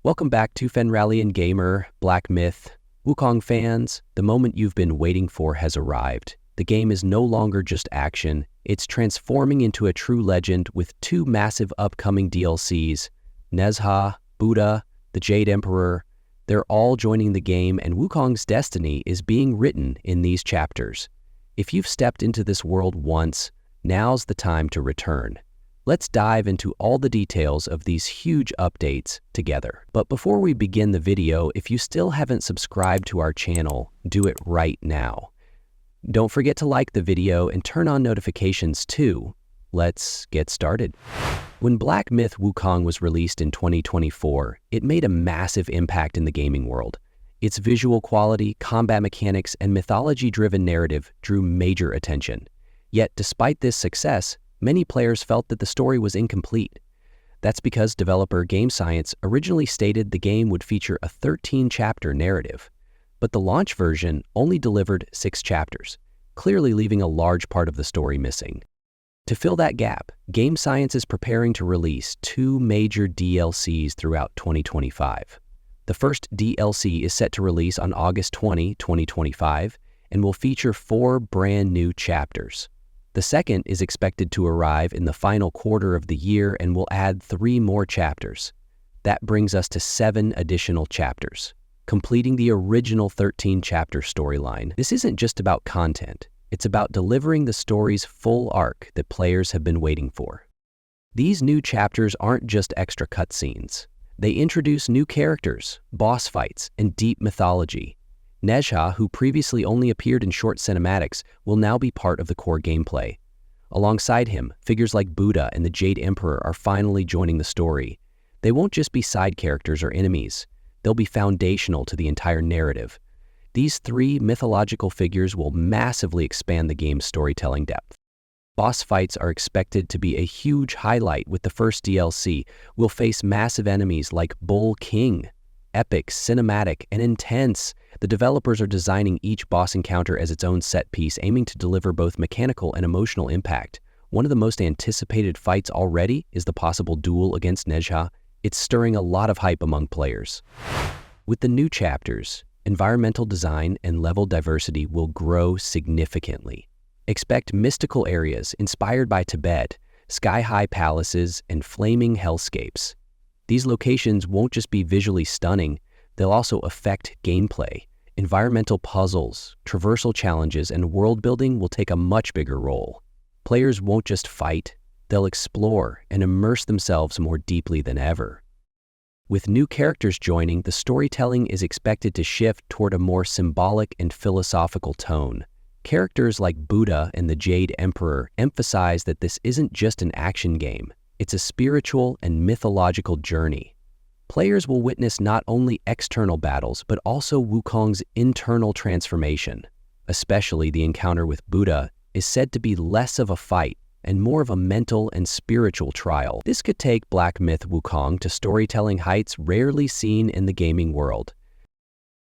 Welcome back to Fenralian Gamer, Black Myth. Wukong fans, the moment you've been waiting for has arrived. The game is no longer just action, it's transforming into a true legend with two massive upcoming DLCs. Nezha, Buddha, the Jade Emperor, they're all joining the game, and Wukong's destiny is being written in these chapters. If you've stepped into this world once, now's the time to return. Let's dive into all the details of these huge updates together. But before we begin the video, if you still haven't subscribed to our channel, do it right now. Don't forget to like the video and turn on notifications too. Let's get started. When Black Myth Wukong was released in 2024, it made a massive impact in the gaming world. Its visual quality, combat mechanics, and mythology-driven narrative drew major attention. Yet, despite this success, many players felt that the story was incomplete. That's because developer Game Science originally stated the game would feature a 13-chapter narrative, but the launch version only delivered 6 chapters, clearly leaving a large part of the story missing. To fill that gap, Game Science is preparing to release 2 major DLCs throughout 2025. The first DLC is set to release on August 20, 2025, and will feature 4 brand new chapters. The second is expected to arrive in the final quarter of the year and will add 3 more chapters. That brings us to 7 additional chapters, completing the original 13-chapter storyline. This isn't just about content, it's about delivering the story's full arc that players have been waiting for. These new chapters aren't just extra cutscenes. They introduce new characters, boss fights, and deep mythology. Nezha, who previously only appeared in short cinematics, will now be part of the core gameplay. Alongside him, figures like Buddha and the Jade Emperor are finally joining the story. They won't just be side characters or enemies. They'll be foundational to the entire narrative. These 3 mythological figures will massively expand the game's storytelling depth. Boss fights are expected to be a huge highlight. With the first DLC, we'll face massive enemies like Bull King. Epic, cinematic, and intense, the developers are designing each boss encounter as its own set piece, aiming to deliver both mechanical and emotional impact. One of the most anticipated fights already is the possible duel against Nezha. It's stirring a lot of hype among players. With the new chapters, environmental design and level diversity will grow significantly. Expect mystical areas inspired by Tibet, sky-high palaces, and flaming hellscapes. These locations won't just be visually stunning, they'll also affect gameplay. Environmental puzzles, traversal challenges, and world building will take a much bigger role. Players won't just fight, they'll explore and immerse themselves more deeply than ever. With new characters joining, the storytelling is expected to shift toward a more symbolic and philosophical tone. Characters like Buddha and the Jade Emperor emphasize that this isn't just an action game. It's a spiritual and mythological journey. Players will witness not only external battles, but also Wukong's internal transformation. Especially the encounter with Buddha is said to be less of a fight and more of a mental and spiritual trial. This could take Black Myth Wukong to storytelling heights rarely seen in the gaming world.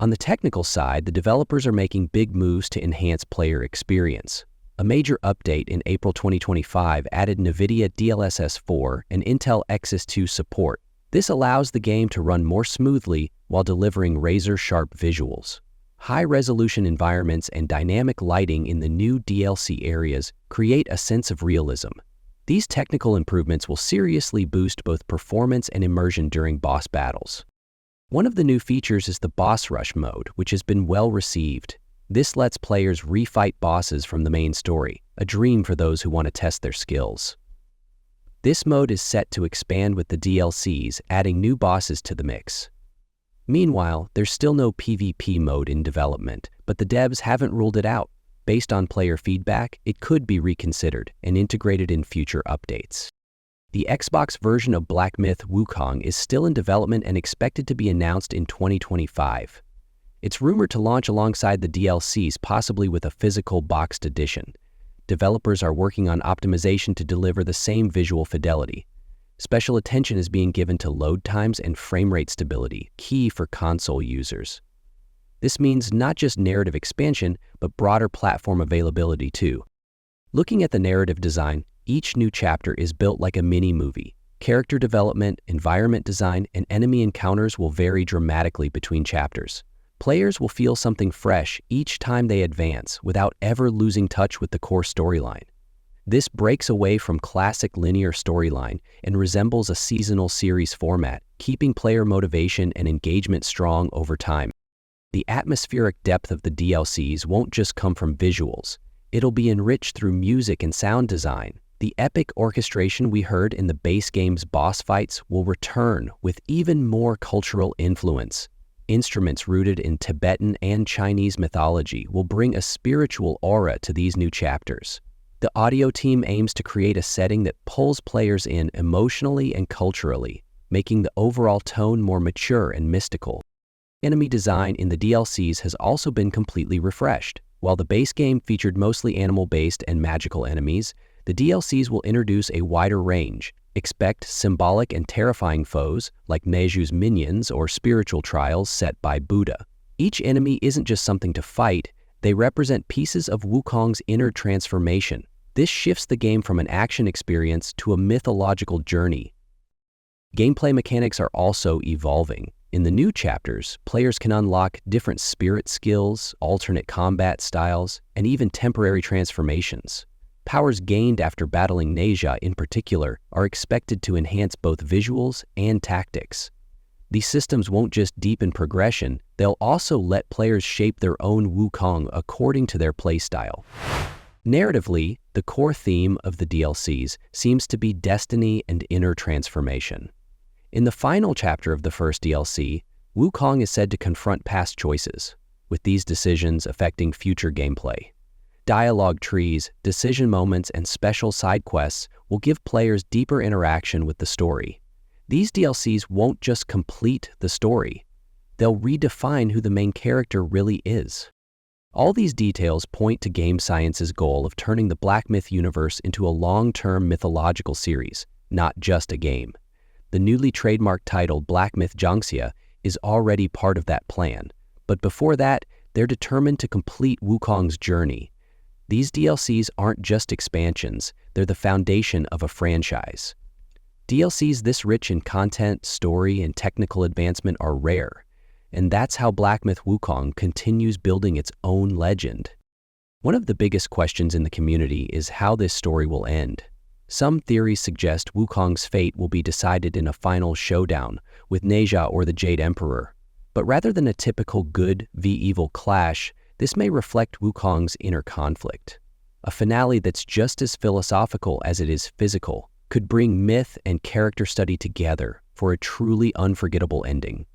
On the technical side, the developers are making big moves to enhance player experience. A major update in April 2025 added NVIDIA DLSS 4 and Intel Xeon 2 support. This allows the game to run more smoothly while delivering razor-sharp visuals. High-resolution environments and dynamic lighting in the new DLC areas create a sense of realism. These technical improvements will seriously boost both performance and immersion during boss battles. One of the new features is the Boss Rush mode, which has been well received. This lets players refight bosses from the main story, a dream for those who want to test their skills. This mode is set to expand with the DLCs, adding new bosses to the mix. Meanwhile, there's still no PvP mode in development, but the devs haven't ruled it out. Based on player feedback, it could be reconsidered and integrated in future updates. The Xbox version of Black Myth Wukong is still in development and expected to be announced in 2025. It's rumored to launch alongside the DLCs, possibly with a physical boxed edition. Developers are working on optimization to deliver the same visual fidelity. Special attention is being given to load times and frame rate stability, key for console users. This means not just narrative expansion, but broader platform availability too. Looking at the narrative design, each new chapter is built like a mini-movie. Character development, environment design, and enemy encounters will vary dramatically between chapters. Players will feel something fresh each time they advance without ever losing touch with the core storyline. This breaks away from classic linear storyline and resembles a seasonal series format, keeping player motivation and engagement strong over time. The atmospheric depth of the DLCs won't just come from visuals. It'll be enriched through music and sound design. The epic orchestration we heard in the base game's boss fights will return with even more cultural influence. Instruments rooted in Tibetan and Chinese mythology will bring a spiritual aura to these new chapters. The audio team aims to create a setting that pulls players in emotionally and culturally, making the overall tone more mature and mystical. Enemy design in the DLCs has also been completely refreshed. While the base game featured mostly animal-based and magical enemies, the DLCs will introduce a wider range. Expect symbolic and terrifying foes like Nezha's minions or spiritual trials set by Buddha. Each enemy isn't just something to fight, they represent pieces of Wukong's inner transformation. This shifts the game from an action experience to a mythological journey. Gameplay mechanics are also evolving. In the new chapters, players can unlock different spirit skills, alternate combat styles, and even temporary transformations. Powers gained after battling Nezha in particular are expected to enhance both visuals and tactics. These systems won't just deepen progression, they'll also let players shape their own Wukong according to their playstyle. Narratively, the core theme of the DLCs seems to be destiny and inner transformation. In the final chapter of the first DLC, Wukong is said to confront past choices, with these decisions affecting future gameplay. Dialogue trees, decision moments, and special side quests will give players deeper interaction with the story. These DLCs won't just complete the story, they'll redefine who the main character really is. All these details point to Game Science's goal of turning the Black Myth universe into a long-term mythological series, not just a game. The newly trademarked title Black Myth Jiangxia is already part of that plan, but before that, they're determined to complete Wukong's journey. These DLCs aren't just expansions, they're the foundation of a franchise. DLCs this rich in content, story, and technical advancement are rare, and that's how Black Myth Wukong continues building its own legend. One of the biggest questions in the community is how this story will end. Some theories suggest Wukong's fate will be decided in a final showdown with Nezha or the Jade Emperor. But rather than a typical good v evil clash, this may reflect Wukong's inner conflict. A finale that's just as philosophical as it is physical could bring myth and character study together for a truly unforgettable ending.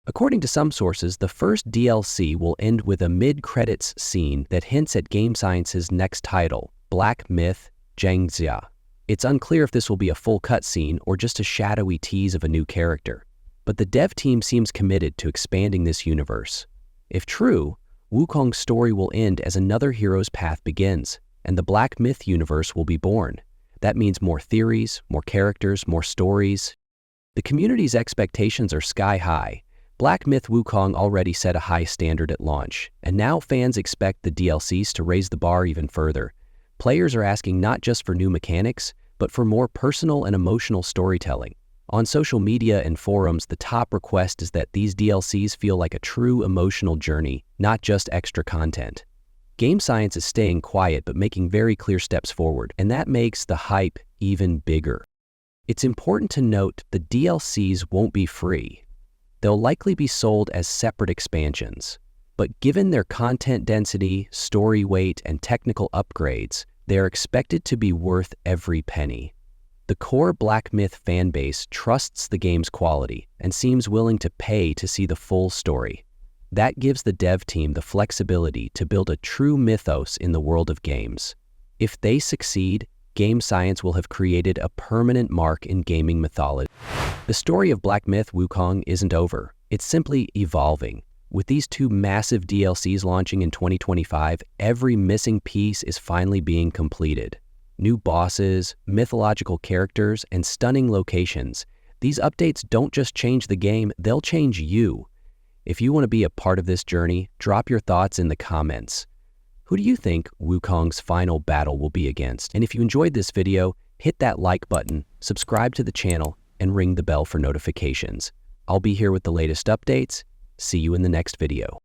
According to some sources, the first DLC will end with a mid-credits scene that hints at Game Science's next title, Black Myth Jiangxia. It's unclear if this will be a full cutscene or just a shadowy tease of a new character, but the dev team seems committed to expanding this universe. If true, Wukong's story will end as another hero's path begins, and the Black Myth universe will be born. That means more theories, more characters, more stories. The community's expectations are sky high. Black Myth Wukong already set a high standard at launch, and now fans expect the DLCs to raise the bar even further. Players are asking not just for new mechanics, but for more personal and emotional storytelling. On social media and forums, the top request is that these DLCs feel like a true emotional journey, not just extra content. Game Science is staying quiet but making very clear steps forward, and that makes the hype even bigger. It's important to note the DLCs won't be free. They'll likely be sold as separate expansions, but given their content density, story weight, and technical upgrades, they are expected to be worth every penny. The core Black Myth fanbase trusts the game's quality and seems willing to pay to see the full story. That gives the dev team the flexibility to build a true mythos in the world of games. If they succeed, Game Science will have created a permanent mark in gaming mythology. The story of Black Myth Wukong isn't over. It's simply evolving. With these two massive DLCs launching in 2025, every missing piece is finally being completed. New bosses, mythological characters, and stunning locations. These updates don't just change the game, they'll change you. If you want to be a part of this journey, drop your thoughts in the comments. Who do you think Wukong's final battle will be against? And if you enjoyed this video, Hit that like button, subscribe to the channel, and ring the bell for notifications. I'll be here with the latest updates. See you in the next video.